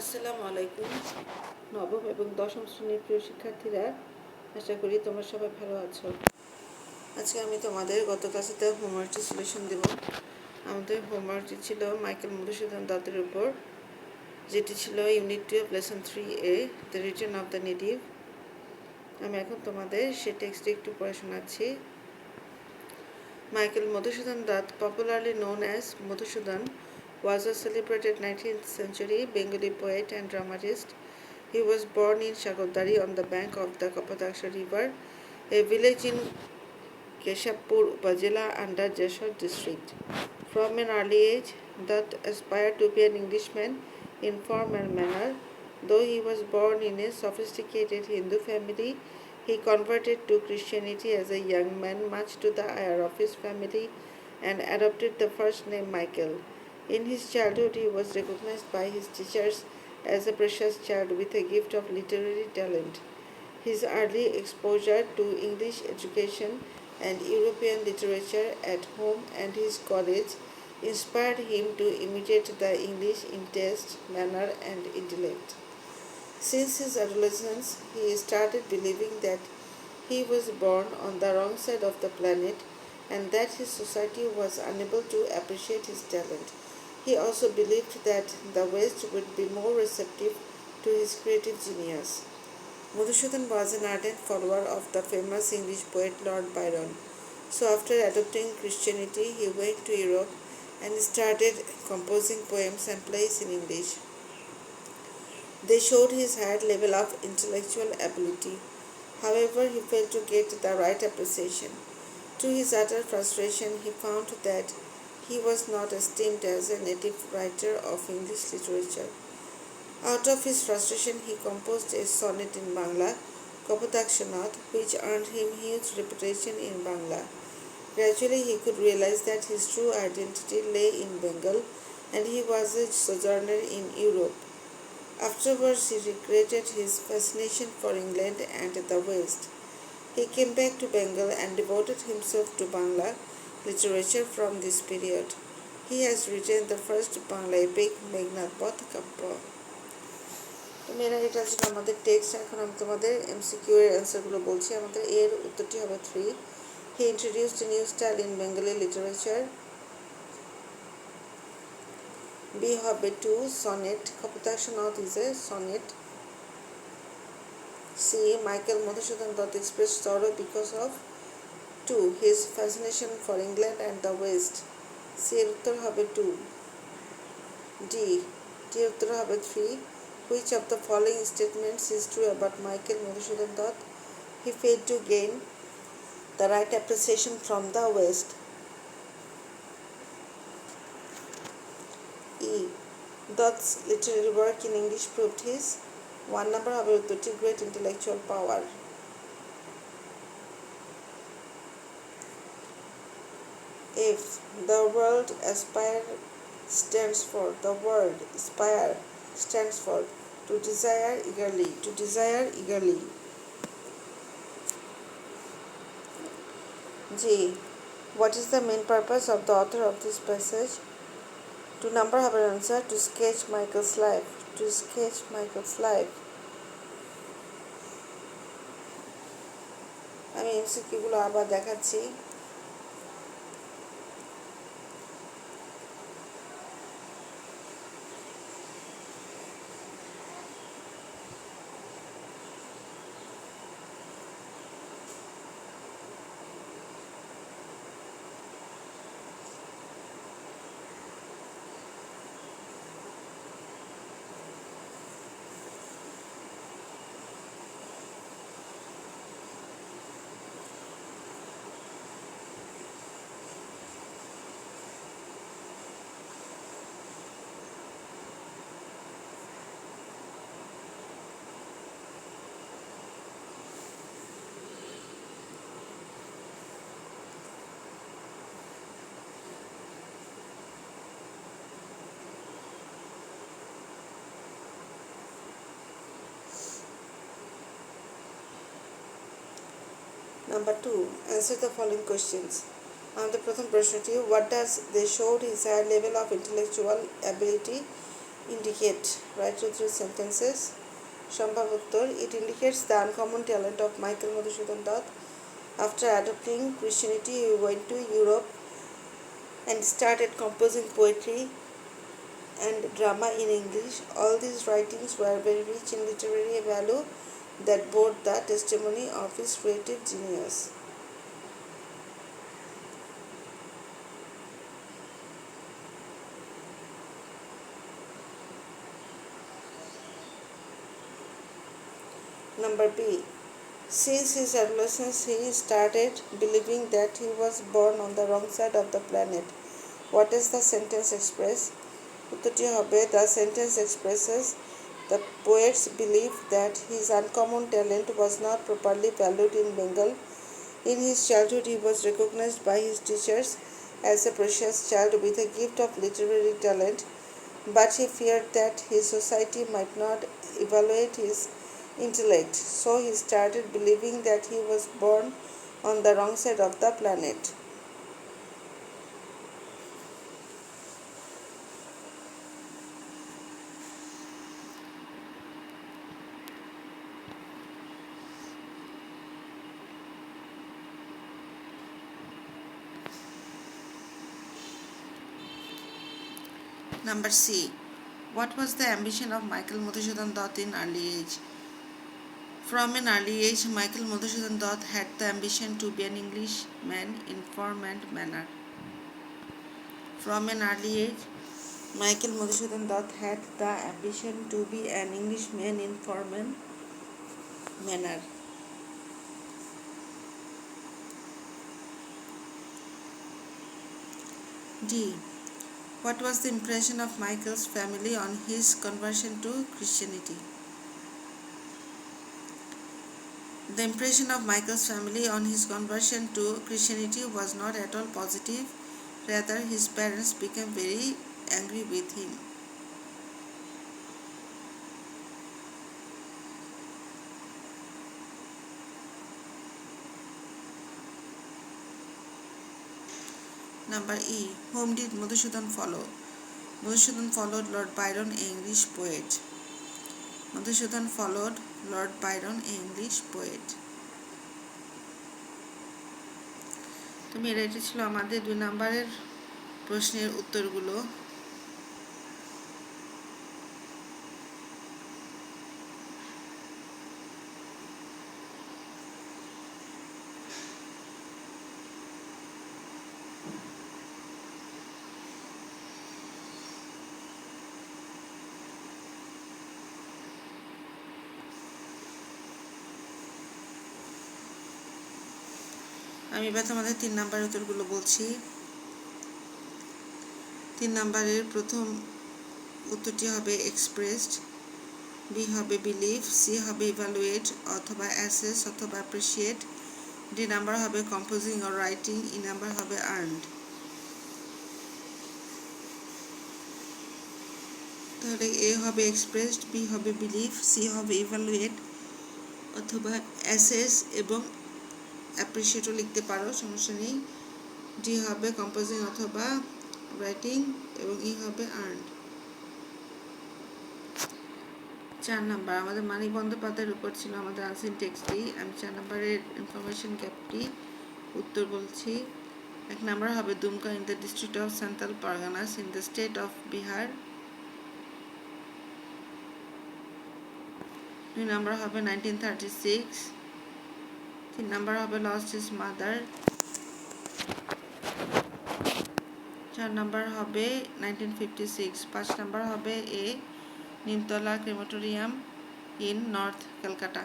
আসসালামু আলাইকুম। নবম এবং দশম শ্রেণীর প্রিয় শিক্ষার্থীরা, আশা করি তোমরা সবাই ভালো আছো। আজকে আমি তোমাদের গত ক্লাসেতে হোমওয়ার্কটি সলিউশন দেব। আমাদের হোমওয়ার্কটি ছিল মাইকেল মধুসূদন দত্তের উপর, যেটি ছিল unit 2 lesson 3A, the return of the native. আমি এখন তোমাদের সে টেক্সটে একটু পড়ে শোনাচ্ছি। Michael Madhusudan Dutt, popularly known as Madhusudan, was a celebrated 19th century Bengali poet and dramatist. He was born in Shagodari on the bank of the Kapadaksha River, a village in Keshapur Upazila under Jashore district. From an early age, Dutt aspired to be an Englishman in form and manner. Though he was born in a sophisticated Hindu family, he converted to Christianity as a young man, much to the ire of his family, and adopted the first name Michael. In his childhood, he was recognized by his teachers as a precious child with a gift of literary talent. His early exposure to English education and European literature at home and his college inspired him to imitate the English in taste, manner, and intellect. Since his adolescence, he started believing that he was born on the wrong side of the planet and that his society was unable to appreciate his talent. He also believed that the West would be more receptive to his creative genius. Madhusudan was an ardent follower of the famous English poet Lord Byron. So after adopting Christianity, he went to Europe and started composing poems and plays in English. They showed his high level of intellectual ability. However, he failed to get the right appreciation. To his utter frustration, he found that he was not esteemed as a native writer of English literature. Out of his frustration, he composed a sonnet in Bangla, Kapadaksha, which earned him huge reputation in Bangla. Gradually, he could realize that his true identity lay in Bengal and he was a sojourner in Europe. Afterwards, he regretted his fascination for England and the West. He came back to Bengal and devoted himself to Bangla literature from this period. He has written the first Bangla epic, Meghnad Bath Kappa. মেয়েরা এটা ছিল আমাদের text. এখন আমি তোমাদের MCQ এর অ্যান্সারগুলো বলছি। আমাদের এর উত্তরটি হবে 3. He introduced a new style in Bengali literature. B হবে 2, sonnet. Kapadaksha is a sonnet. C. Michael Madhusudan Dutt expressed sorrow because of 2. His fascination for England and the West. C এর উত্তর হবে 2. D এর উত্তর হবে 3. Which of the following statements is true about Michael Madhusudan Dutt? He failed to gain the right appreciation from the West. E. Dutt's literary work in English proved his 1 number হবে উত্তরটি great intellectual power. F. The word aspire stands for to desire eagerly. G. What is the main purpose of the author of this passage? 2 number have an answer to sketch Michael's life. আমি এমসিকিউগুলো আবার দেখাচ্ছি। Number 2. Answer the following questions. আমাদের প্রথম প্রশ্নটি, what does they showed his high level of intellectual ability indicate? Write your three sentences. Shambhavuttar, it indicates the uncommon talent of Michael Madhusudan Dutt. After adopting Christianity, he went to Europe and started composing poetry and drama in English. All these writings were very rich in literary value that bore the testimony of his creative genius. Number B. Since his adolescence, he started believing that he was born on the wrong side of the planet. What does the sentence express? উত্তরটি হবে, the sentence expresses the poet's belief that his uncommon talent was not properly valued in Bengal. In his childhood, he was recognized by his teachers as a precious child with a gift of literary talent, but he feared that his society might not evaluate his intellect, so he started believing that he was born on the wrong side of the planet. Number C. What was the ambition of Michael Madhusudan Dutt in early age? From an early age, Michael Madhusudan Dutt had the ambition to be an Englishman in form and manner. From an early age, Michael Madhusudan Dutt had the ambition to be an Englishman in form and manner. D. What was the impression of Michael's family on his conversion to Christianity? The impression of Michael's family on his conversion to Christianity was not at all positive. Rather, his parents became very angry with him. Number E. Whom did Madhusudan follow? Madhusudan followed Lord Byron, an English poet. Madhusudan followed Lord Byron, an English poet. তো এটা ছিল আমাদের 2 নম্বরের প্রশ্নের উত্তরগুলো। আমি এবার তোমাদের 3 নম্বরের উত্তরগুলো বলছি। 3 নম্বরের প্রথম উত্তরটি হবে এক্সপ্রেসড, বি হবে বিলিভ, সি হবে ইভালুয়েট অথবা অ্যাসেস অথবা অ্যাপ্রিসিয়েট, ডি নাম্বার হবে composing or writing, E number হবে আর্নড। তাহলে এ হবে এক্সপ্রেসড, বি হবে বিলিভ, সি হবে ইভালুয়েট অথবা অ্যাসেস এবং অ্যাপ্রিসিয়েটও লিখতে পারো, সমস্যা নেই। ডি হবে কম্পোজিং অথবা রাইটিং এবং ই হবে আর্নড। 4 নাম্বার আমাদের মানিক বন্দ্যোপাধ্যায়ের উপর ছিল আমাদের আনসিন টেক্সটটি। আমি 4 নাম্বারের ইনফরমেশন গ্যাপটি উত্তর বলছি। 1 নাম্বার হবে Dumka in the district of Santal Parganas in the state of Bihar. 2 number হবে 1936। 3 নাম্বার হবে লস্ট হিজ মাদার। 4 নাম্বার হবে 1956। 5 নাম্বার হবে এ Nimtala crematorium in north Calcutta.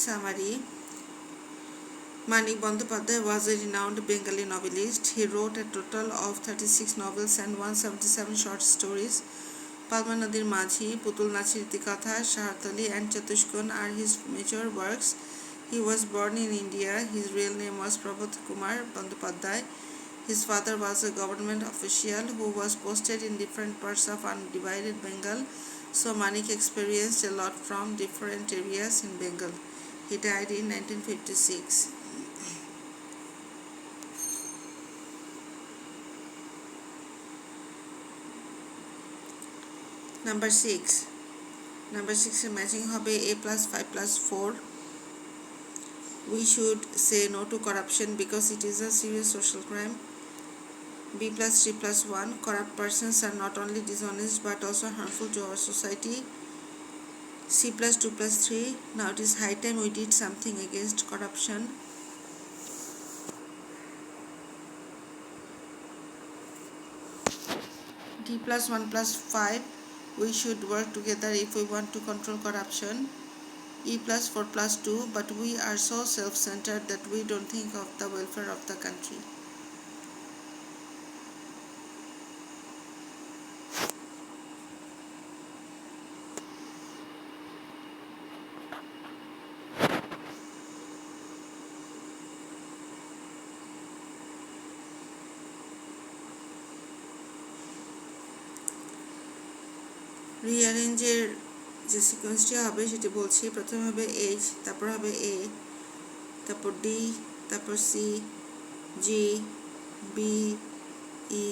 Summary. Manik Bandyopadhyay was a renowned Bengali novelist. He wrote a total of 36 novels and 177 short stories. Palma Nadir Majhi, Putul Nachir Tikatha, Shahartali and Chatushkon are his major works. He was born in India. His real name was Prabodh Kumar Bandyopadhyay. His father was a government official who was posted in different parts of undivided Bengal, so Manik experienced a lot from different areas in Bengal. He died in 1956. Number 6. Number 6 matching hobe A plus 5 plus 4. We should say no to corruption because it is a serious social crime. B plus 3 plus 1. Corrupt persons are not only dishonest but also harmful to our society. C plus 2 plus 3. Now it is high time we did something against corruption. D plus 1 plus 5. We should work together if we want to control corruption. E plus 4 plus 2. But we are so self-centered that we don't think of the welfare of the country. রিঅ্যারেঞ্জের যে সিকোয়েন্সটি হবে সেটি বলছি। প্রথমে হবে H, তারপর হবে এ, তারপর D, তারপর সি, জি, বি, ই,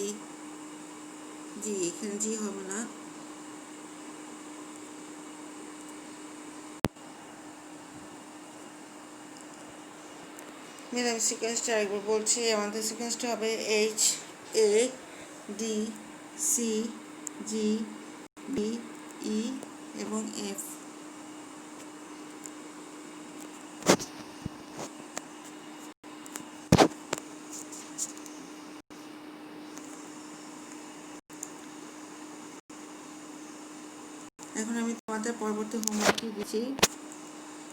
জি। এখানে জি হবে না। আমি সিকোয়েন্সটা আরেকবার বলছি। আমাদের সিকোয়েন্সটা হবে এইচ, এ, ডি, সি, জি, বি, ই এবং এফ। এখন আমি তোমাদের পরবর্তী হোমওয়ার্কটি দিচ্ছি।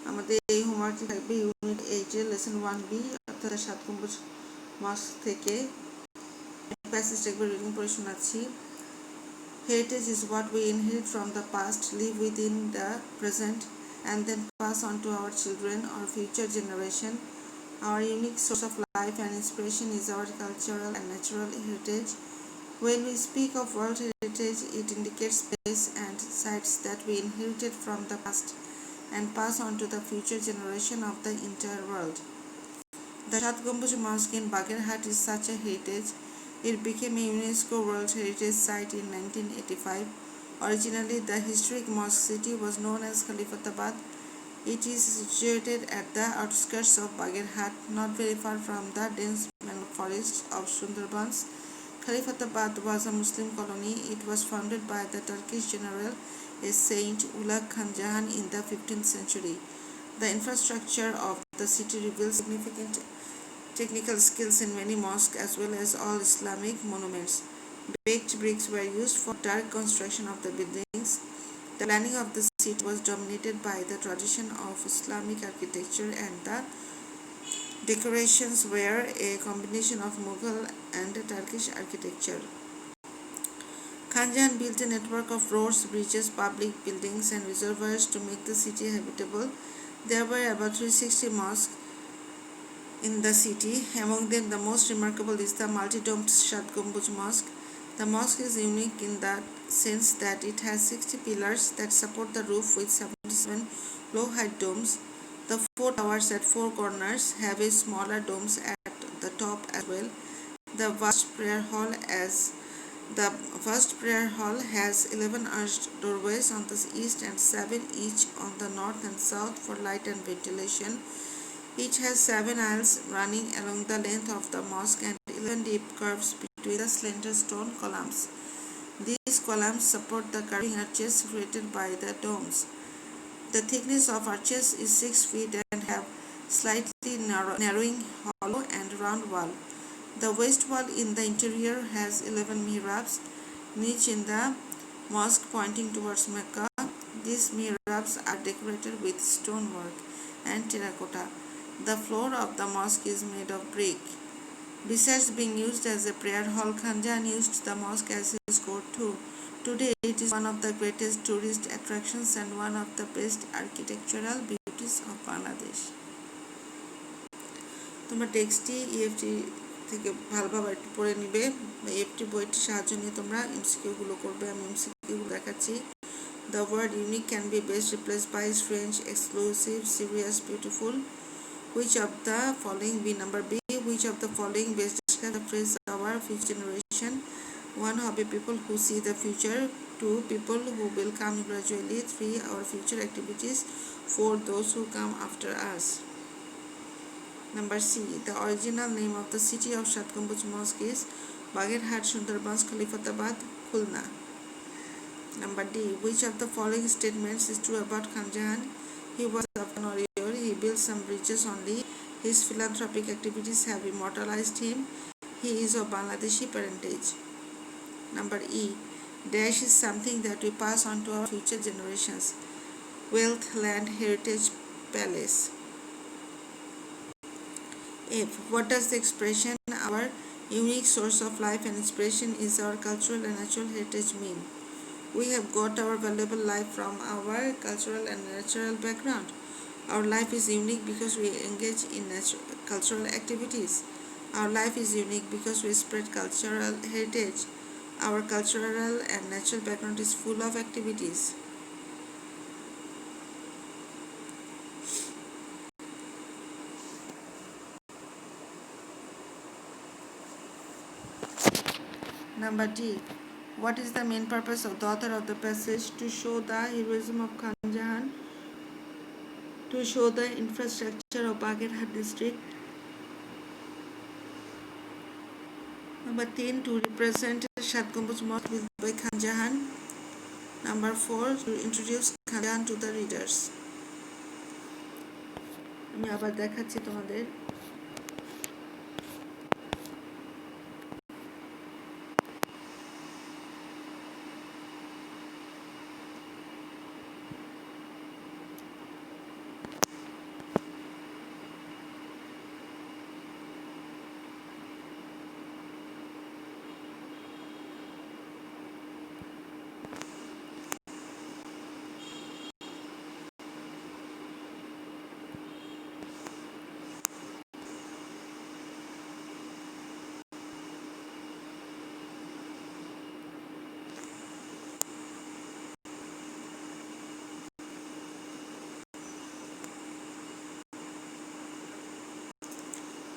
আমাদের এই হোমওয়ার্কটি থাকবে ইউনিট 8 লেসন 1B অর্থাৎ 7 গম্বুজ মস্ক থেকে। প্যাসেজটা একবার রিডিং করে শোনাচ্ছি। Heritage is what we inherit from the past, live within the present, and then pass on to our children or future generation. Our unique source of life and inspiration is our cultural and natural heritage. When we speak of World Heritage, it indicates place and sites that we inherited from the past and pass on to the future generation of the entire world. The Shat Gambuz Mosque in Bagherhat is such a heritage. It became a UNESCO World Heritage Site in 1985. Originally, the historic mosque city was known as Khalifatabad. It is situated at the outskirts of Bagherhat, not very far from the dense mangrove forests of Sundarbans. Khalifatabad was a Muslim colony. It was founded by the Turkish general, a Saint Ulugh Khan Jahan in the 15th century. The infrastructure of the city reveals significant technical skills in many mosques as well as all Islamic monuments. Baked bricks were used for dark construction of the buildings. The planning of the city was dominated by the tradition of Islamic architecture, and the decorations were a combination of Mughal and Turkish architecture. Khan Jahan built a network of roads, bridges, public buildings, and reservoirs to make the city habitable. There were about 360 mosques in the city. Among them, the most remarkable is the multi-domed Shat Gambuz Mosque. The mosque is unique in that sense that it has 60 pillars that support the roof with 77 low-height domes. The 4 towers at 4 corners have a smaller domes at the top as well. The vast prayer hall has 11 arched doorways on the east and 7 each on the north and south for light and ventilation. Each has 7 aisles running along the length of the mosque and 11 deep curves between the slender stone columns. These columns support the curving arches created by the domes. The thickness of arches is 6 feet and have slightly narrowing hollow and round wall. The west wall in the interior has 11 mihrabs, each in the mosque pointing towards Mecca. These mihrabs are decorated with stonework and terracotta. The floor of the mosque is made of brick. Besides being used as a prayer hall, Khan Jahan used the mosque as his court too. Today, it is one of the greatest tourist attractions and one of the best architectural beauties of Bangladesh. তোমরা টেক্সটটি EFT থেকে ভালোভাবে একটু পড়ে নিবে। EFT বইটির সাহায্য নিয়ে তোমরা এমসিকিউগুলো করবে। আমি এমসিকিউগুলো দেখাচ্ছি। The word unique can be best replaced by strange, exclusive, serious, beautiful. Which of the following B? Number B. Which of the following best describe the phrase our fifth generation? One, hobby people who see the future. Two, people who will come gradually. Three, our future activities. Four, those who come after us. Number C. The original name of the city of Shatkambuj Mosque is Bagherhat, Sundarbanj, Khalifatabad, Khulna. Number D. Which of the following statements is true about Khan Jahan? He was an warrior. He built some bridges only. His philanthropic activities have immortalized him. He is of Bangladeshi parentage. Number E. Dash is something that we pass on to our future generations. Wealth, land, heritage, palace. F. What does the expression our unique source of life and inspiration is our cultural and natural heritage mean? We have got our valuable life from our cultural and natural background. Our life is unique because we engage in cultural activities. Our life is unique because we spread cultural heritage. Our cultural and natural background is full of activities. Number D. What is the main purpose of the author of the passage? To show the heroism of Khan Jahan, to show the infrastructure of Bagherhat district. Number 10. To represent Shatkambuj Mosque built by Khan Jahan. Number 4. To introduce Khan Jahan to the readers. আমি আবার দেখাচ্ছি তোমাদের।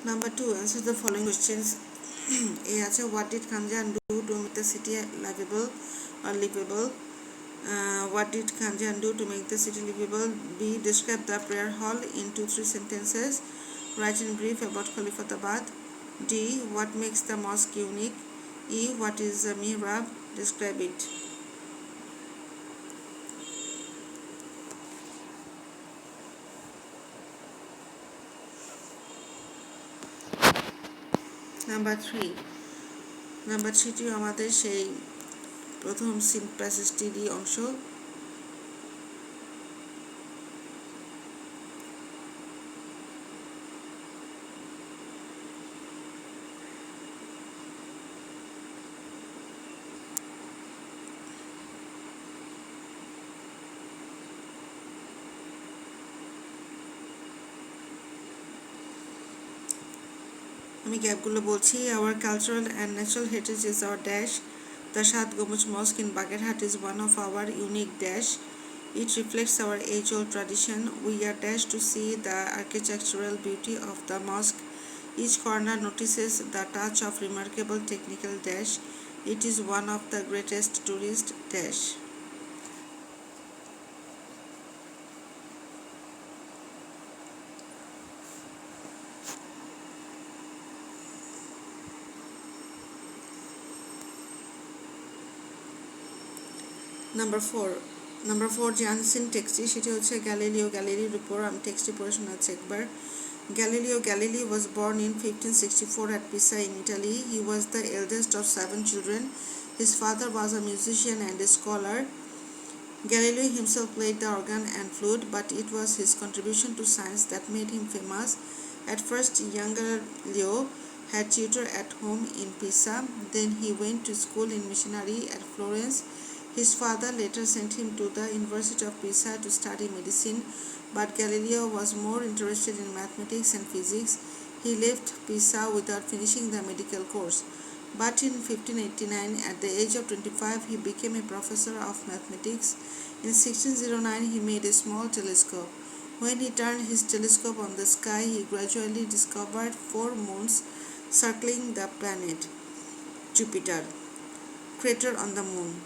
Number 2. Answer the following questions. A আছে what did Khan Jahan do to make the city livable or livable? What did Khan Jahan do to make the city livable? B. Describe the prayer hall in 2-3 sentences. Write in brief about Khalifatabad. D. What makes the mosque unique? E. What is a mihrab? Describe it. Number 3. Number 3টি আমাদের সেই প্রথম scene প্যাসেজটিরই অংশ। আমি গ্যাপগুলো বলছি। Our cultural and natural heritage is our dash. The Shat Gomuj Mosque in Bagherhat is one of our unique dash. It reflects our age-old tradition. We are dashed to see the architectural beauty of the mosque. Each corner notices the touch of remarkable technical dash. It is one of the greatest tourist dash. Number 4 যে unseen টেক্সটি সেটি হচ্ছে Galileo গ্যালিলির উপর। আমি টেক্সটি পড়ে শোনাচ্ছি একবার। Galileo Galilei was born in 1564 at Pisa in Italy. He was the eldest of 7 children. His father was a musician and a scholar. Galileo himself played the organ and flute, but it was his contribution to science that made him famous. At first, younger Leo had tutor at home in Pisa. Then he went to school in missionary at Florence. His father later sent him to the University of Pisa to study medicine, but Galileo was more interested in mathematics and physics. He left Pisa without finishing the medical course. But in 1589, at the age of 25, he became a professor of mathematics. In 1609, he made a small telescope. When he turned his telescope on the sky, he gradually discovered four moons circling the planet Jupiter, crater on the moon,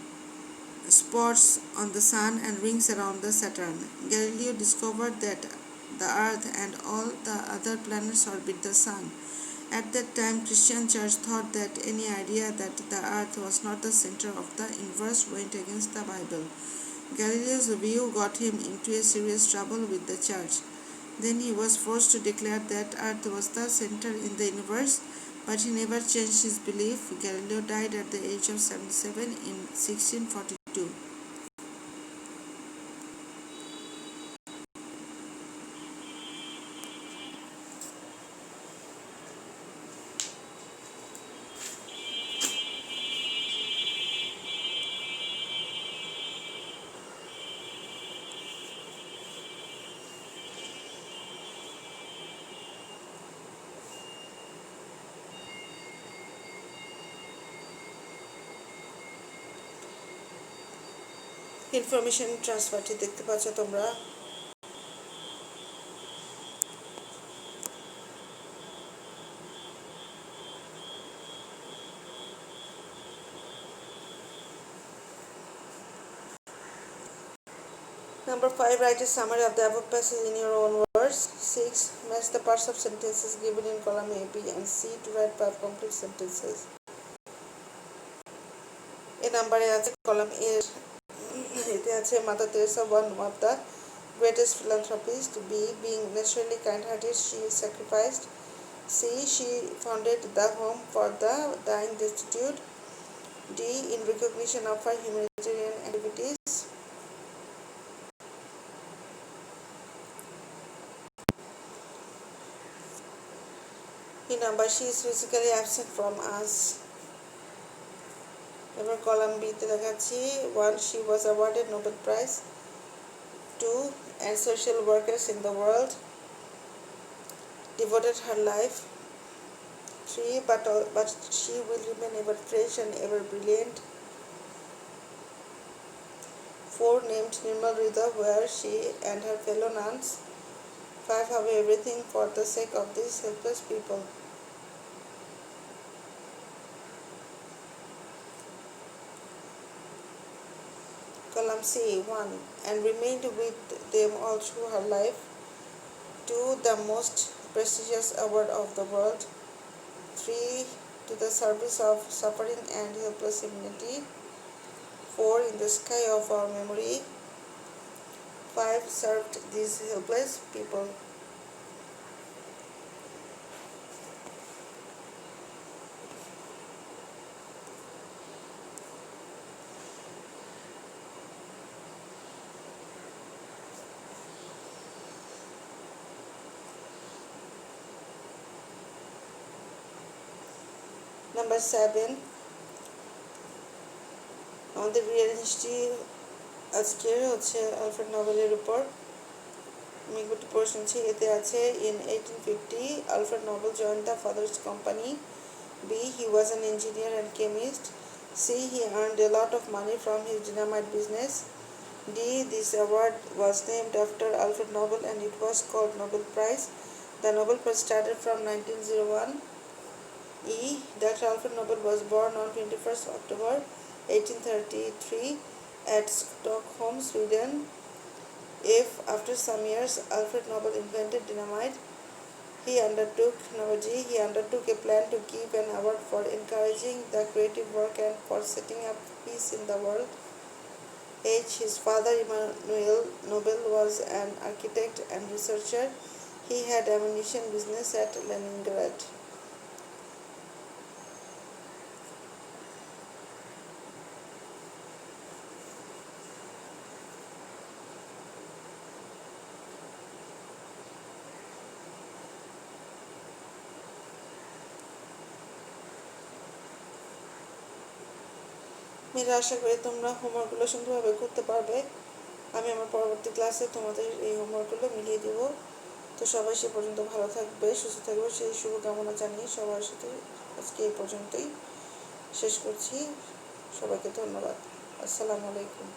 spots on the sun, and rings around the Saturn. Galileo discovered that the Earth and all the other planets orbit the sun. At that time, Christian Church thought that any idea that the Earth was not the center of the universe went against the Bible. Galileo's view got him into a serious trouble with the Church. Then he was forced to declare that Earth was the center in the universe, but he never changed his belief. Galileo died at the age of 77 in 1642. Information ট্রান্সফারটি দেখতে পাচ্ছ তোমরা। Number 5. Write a summary of the above passage in your own words. 6. Match the parts of sentences given in column A, B, and C to write 5 complete sentences. A নাম্বারে আছে column A এতে আছে mother Teresa one of the greatest philanthropist. B. Being naturally kind-hearted, she sacrificed. C. She founded the home for the dying destitute. D. In recognition of her humanitarian activities. Number she is physically absent from us. এবার column B তে দেখাচ্ছি 1. She was awarded Nobel Prize. 2. And social workers in the world devoted her life. 3. But she will remain ever fresh and ever brilliant. 4. Named Nirmal Rida, where she and her fellow nuns 5. Have everything for the sake of these helpless people. Column C 1. And remained with them all through her life. 2. The most prestigious award of the world. 3. To the service of suffering and helpless humanity. 4. In the sky of our memory. 5. Served these helpless people. Number 7. আমাদের রিয়েলিস্টি আজকের হচ্ছে Alfred নোবেলের উপর আমি একটু পড়ে শুনছি। এতে আছে in 1850 Alfred Nobel joined the father's company. B. He was an engineer and chemist. C. He earned a lot of money from his dynamite business. D. This award was named after Alfred Nobel and it was called Nobel Prize. The Nobel Prize started from 1901. E. Dr. Alfred Nobel was born on 21st October 1833 at Stockholm, Sweden. If, after some years, Alfred Nobel invented dynamite, he undertook a plan to give an award for encouraging the creative work and for setting up peace in the world. H. His father, Emmanuel Nobel, was an architect and researcher. He had ammunition business at Leningrad. মেয়েরা আশা করি তোমরা হোমওয়ার্কগুলো সুন্দরভাবে করতে পারবে। আমি আমার পরবর্তী ক্লাসে তোমাদের এই হোমওয়ার্কগুলো মিলিয়ে দেব। তো সবাই সে পর্যন্ত ভালো থাকবে, সুস্থ থাকবে, সেই শুভকামনা জানিয়ে সবার সাথে আজকে এই পর্যন্তই শেষ করছি। সবাইকে ধন্যবাদ। আসসালামু আলাইকুম।